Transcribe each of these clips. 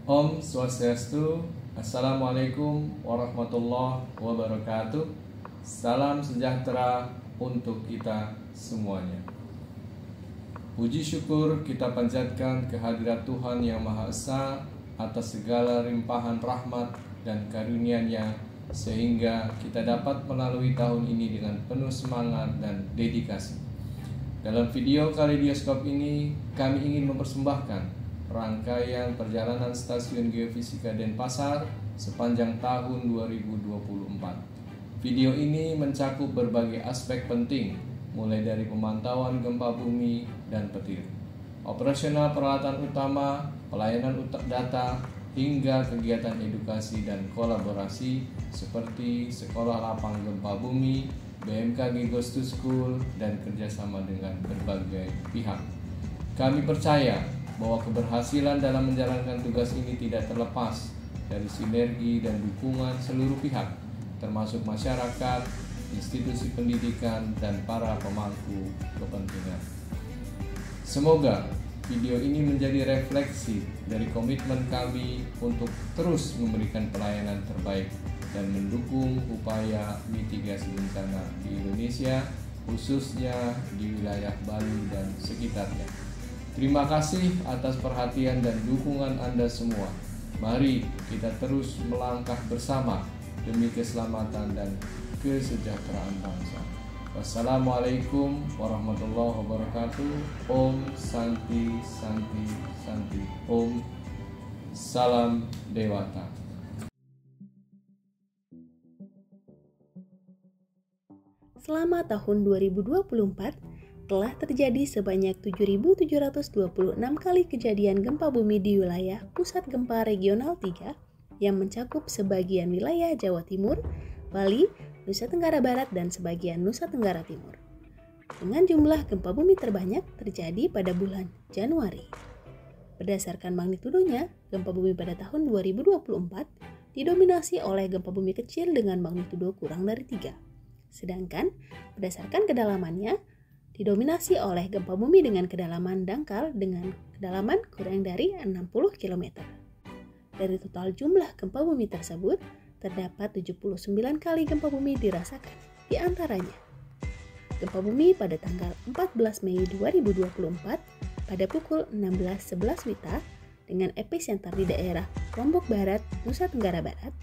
Om Swastiastu. Assalamualaikum warahmatullahi wabarakatuh. Salam sejahtera untuk kita semuanya. Puji syukur kita panjatkan kehadirat Tuhan Yang Maha Esa atas segala limpahan rahmat dan karunia-Nya, sehingga kita dapat melalui tahun ini dengan penuh semangat dan dedikasi. Dalam video kaleidoskop ini, kami ingin mempersembahkan rangkaian perjalanan Stasiun Geofisika Denpasar sepanjang tahun 2024. Video ini mencakup berbagai aspek penting, mulai dari pemantauan gempa bumi dan petir, operasional peralatan utama, pelayanan data, hingga kegiatan edukasi dan kolaborasi seperti sekolah lapang gempa bumi, BMKG Ghost to School, dan kerjasama dengan berbagai pihak. Kami percaya bahwa keberhasilan dalam menjalankan tugas ini tidak terlepas dari sinergi dan dukungan seluruh pihak, termasuk masyarakat, institusi pendidikan, dan para pemangku kepentingan. Semoga video ini menjadi refleksi dari komitmen kami untuk terus memberikan pelayanan terbaik dan mendukung upaya mitigasi bencana di Indonesia, khususnya di wilayah Bali dan sekitarnya. Terima kasih atas perhatian dan dukungan Anda semua. Mari kita terus melangkah bersama demi keselamatan dan kesejahteraan bangsa. Wassalamualaikum warahmatullahi wabarakatuh. Om Santi Santi Santi Om. Salam Dewata. Selama tahun 2024, telah terjadi sebanyak 7.726 kali kejadian gempa bumi di wilayah pusat gempa regional 3 yang mencakup sebagian wilayah Jawa Timur, Bali, Nusa Tenggara Barat, dan sebagian Nusa Tenggara Timur. Dengan jumlah gempa bumi terbanyak terjadi pada bulan Januari. Berdasarkan magnitudonya, gempa bumi pada tahun 2024 didominasi oleh gempa bumi kecil dengan magnitudo kurang dari 3. Sedangkan berdasarkan kedalamannya, didominasi oleh gempa bumi dengan kedalaman dangkal dengan kedalaman kurang dari 60 km. Dari total jumlah gempa bumi tersebut, terdapat 79 kali gempa bumi dirasakan. Di antaranya, gempa bumi pada tanggal 14 Mei 2024 pada pukul 16.11 WITA dengan epicenter di daerah Lombok Barat, Nusa Tenggara Barat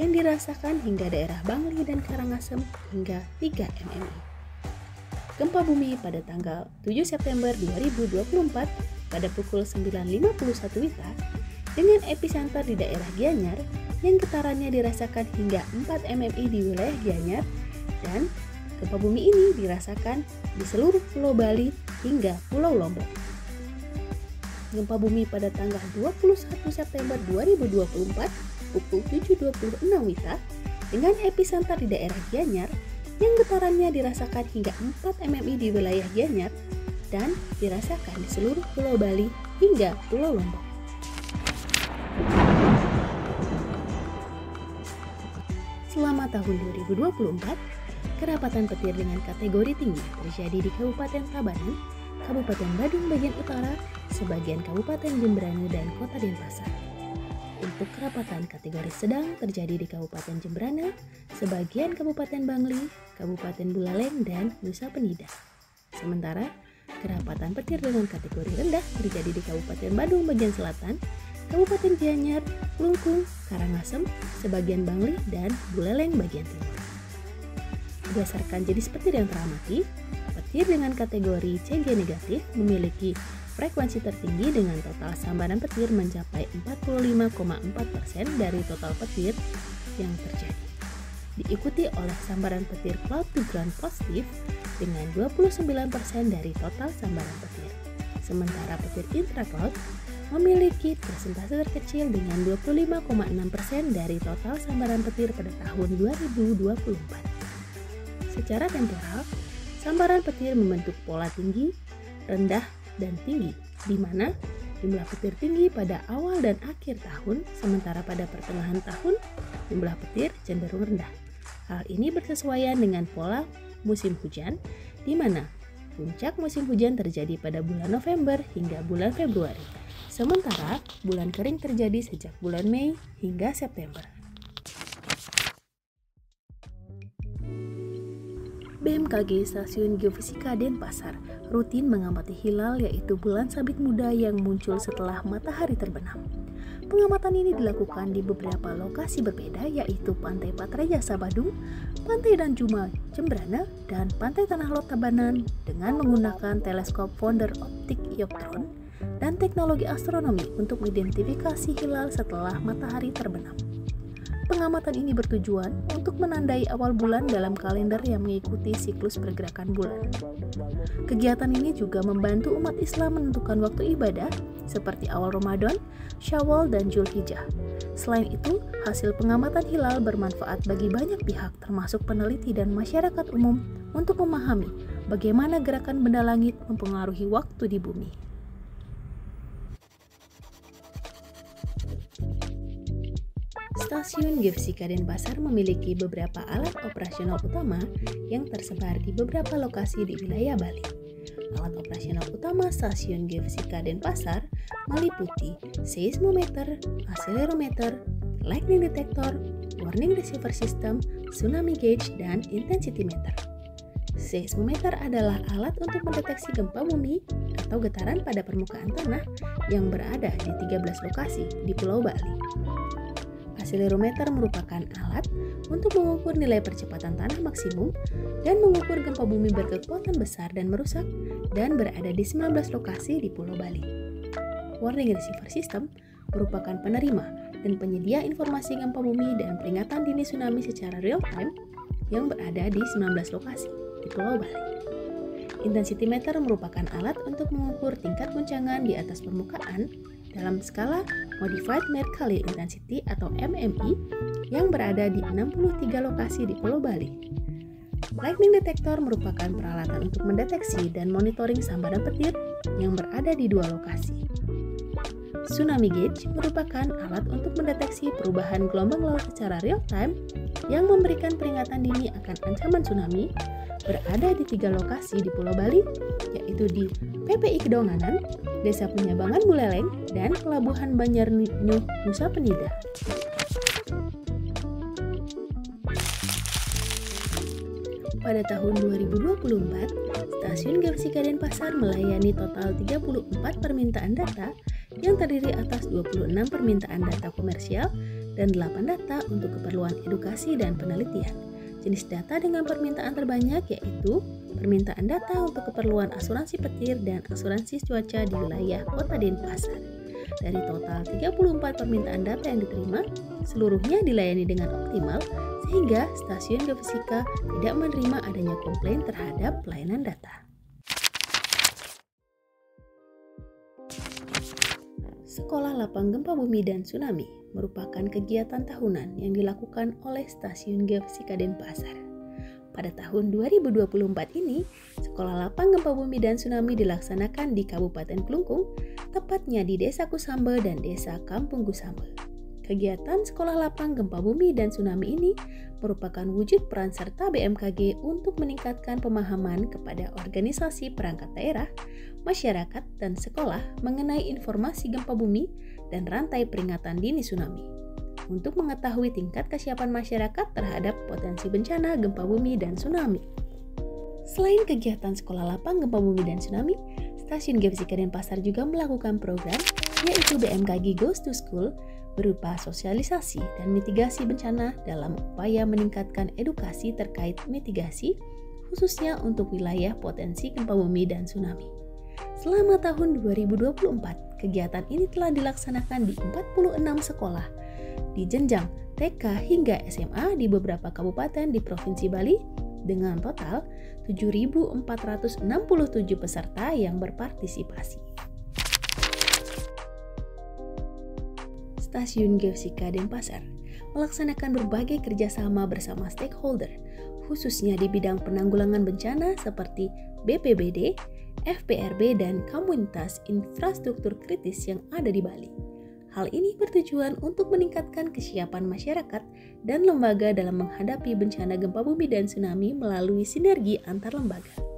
yang dirasakan hingga daerah Bangli dan Karangasem hingga 3 mmi. Gempa bumi pada tanggal 7 September 2024 pada pukul 9.51 WITA dengan epicenter di daerah Gianyar yang getarannya dirasakan hingga 4 mmi di wilayah Gianyar, dan gempa bumi ini dirasakan di seluruh Pulau Bali hingga Pulau Lombok. Gempa bumi pada tanggal 21 September 2024 pukul 7.26 WITA dengan epicenter di daerah Gianyar yang getarannya dirasakan hingga 4 mmi di wilayah Gianyar dan dirasakan di seluruh Pulau Bali hingga Pulau Lombok. Selama tahun 2024, kerapatan petir dengan kategori tinggi terjadi di Kabupaten Tabanan, Kabupaten Badung bagian utara, sebagian Kabupaten Jemberana, dan Kota Denpasar. Untuk kerapatan kategori sedang terjadi di Kabupaten Jemberana, sebagian Kabupaten Bangli, Kabupaten Buleleng, dan Nusa Penida. Sementara, kerapatan petir dengan kategori rendah terjadi di Kabupaten Badung bagian selatan, Kabupaten Gianyar, Klungkung, Karangasem, sebagian Bangli, dan Buleleng bagian timur. Berdasarkan jenis petir yang teramati, petir dengan kategori CG negatif memiliki frekuensi tertinggi dengan total sambaran petir mencapai 45,4% dari total petir yang terjadi. Diikuti oleh sambaran petir cloud to ground positif dengan 29% dari total sambaran petir. Sementara petir intracloud memiliki persentase terkecil dengan 25,6% dari total sambaran petir pada tahun 2024. Secara temporal, sambaran petir membentuk pola tinggi, rendah, dan tinggi, di mana jumlah petir tinggi pada awal dan akhir tahun, sementara pada pertengahan tahun jumlah petir cenderung rendah. Hal ini bersesuaian dengan pola musim hujan, di mana puncak musim hujan terjadi pada bulan November hingga bulan Februari, Sementara bulan kering terjadi sejak bulan Mei hingga September. BMKG Stasiun Geofisika Denpasar rutin mengamati hilal, yaitu bulan sabit muda yang muncul setelah matahari terbenam. Pengamatan ini dilakukan di beberapa lokasi berbeda, yaitu Pantai Patrajasa Badung, Pantai Danjuma Jembrana, dan Pantai Tanah Lot Tabanan dengan menggunakan teleskop Wonder Optic Ioptron dan teknologi astronomi untuk mengidentifikasi hilal setelah matahari terbenam. Pengamatan ini bertujuan untuk menandai awal bulan dalam kalender yang mengikuti siklus pergerakan bulan. Kegiatan ini juga membantu umat Islam menentukan waktu ibadah seperti awal Ramadan, Syawal, dan Zulhijjah. Selain itu, hasil pengamatan hilal bermanfaat bagi banyak pihak termasuk peneliti dan masyarakat umum untuk memahami bagaimana gerakan benda langit mempengaruhi waktu di bumi. Stasiun Geofisika Denpasar memiliki beberapa alat operasional utama yang tersebar di beberapa lokasi di wilayah Bali. Alat operasional utama Stasiun Geofisika Denpasar meliputi seismometer, akselerometer, lightning detector, warning receiver system, tsunami gauge, dan intensity meter. Seismometer adalah alat untuk mendeteksi gempa bumi atau getaran pada permukaan tanah yang berada di 13 lokasi di Pulau Bali. Akselerometer merupakan alat untuk mengukur nilai percepatan tanah maksimum dan mengukur gempa bumi berkekuatan besar dan merusak dan berada di 19 lokasi di Pulau Bali. Warning Receiver System merupakan penerima dan penyedia informasi gempa bumi dan peringatan dini tsunami secara real time yang berada di 19 lokasi di Pulau Bali. Intensity Meter merupakan alat untuk mengukur tingkat guncangan di atas permukaan dalam skala Modified Mercalli Intensity atau MMI yang berada di 63 lokasi di Pulau Bali. Lightning Detector merupakan peralatan untuk mendeteksi dan monitoring sambaran petir yang berada di 2 lokasi. Tsunami Gauge merupakan alat untuk mendeteksi perubahan gelombang laut secara real time yang memberikan peringatan dini akan ancaman tsunami berada di 3 lokasi di Pulau Bali, yaitu di PPI Kedonganan, Desa Penyabangan Buleleng, dan Pelabuhan Banjarnyuh, Nusa Penida. Pada tahun 2024, Stasiun Geofisika Denpasar melayani total 34 permintaan data yang terdiri atas 26 permintaan data komersial dan 8 data untuk keperluan edukasi dan penelitian. Jenis data dengan permintaan terbanyak yaitu permintaan data untuk keperluan asuransi petir dan asuransi cuaca di wilayah Kota Denpasar. Dari total 34 permintaan data yang diterima, seluruhnya dilayani dengan optimal sehingga Stasiun Geofisika tidak menerima adanya komplain terhadap pelayanan data. Sekolah Lapang Gempa Bumi dan Tsunami merupakan kegiatan tahunan yang dilakukan oleh Stasiun Geofisika Denpasar. Pada tahun 2024 ini, Sekolah Lapang Gempa Bumi dan Tsunami dilaksanakan di Kabupaten Klungkung, tepatnya di Desa Kusambe dan Desa Kampung Kusambe. Kegiatan Sekolah Lapang Gempa Bumi dan Tsunami ini merupakan wujud peran serta BMKG untuk meningkatkan pemahaman kepada organisasi perangkat daerah, masyarakat, dan sekolah mengenai informasi gempa bumi dan rantai peringatan dini tsunami untuk mengetahui tingkat kesiapan masyarakat terhadap potensi bencana gempa bumi dan tsunami. Selain kegiatan Sekolah Lapang Gempa Bumi dan Tsunami, Stasiun Geofisika Denpasar juga melakukan program yaitu BMKG Goes to School berupa sosialisasi dan mitigasi bencana dalam upaya meningkatkan edukasi terkait mitigasi khususnya untuk wilayah potensi gempa bumi dan tsunami. Selama tahun 2024, kegiatan ini telah dilaksanakan di 46 sekolah di jenjang TK hingga SMA di beberapa kabupaten di Provinsi Bali dengan total 7.467 peserta yang berpartisipasi. Stasiun Geofisika Denpasar melaksanakan berbagai kerjasama bersama stakeholder, khususnya di bidang penanggulangan bencana seperti BPBD, FPRB, dan komunitas infrastruktur kritis yang ada di Bali. Hal ini bertujuan untuk meningkatkan kesiapan masyarakat dan lembaga dalam menghadapi bencana gempa bumi dan tsunami melalui sinergi antar lembaga.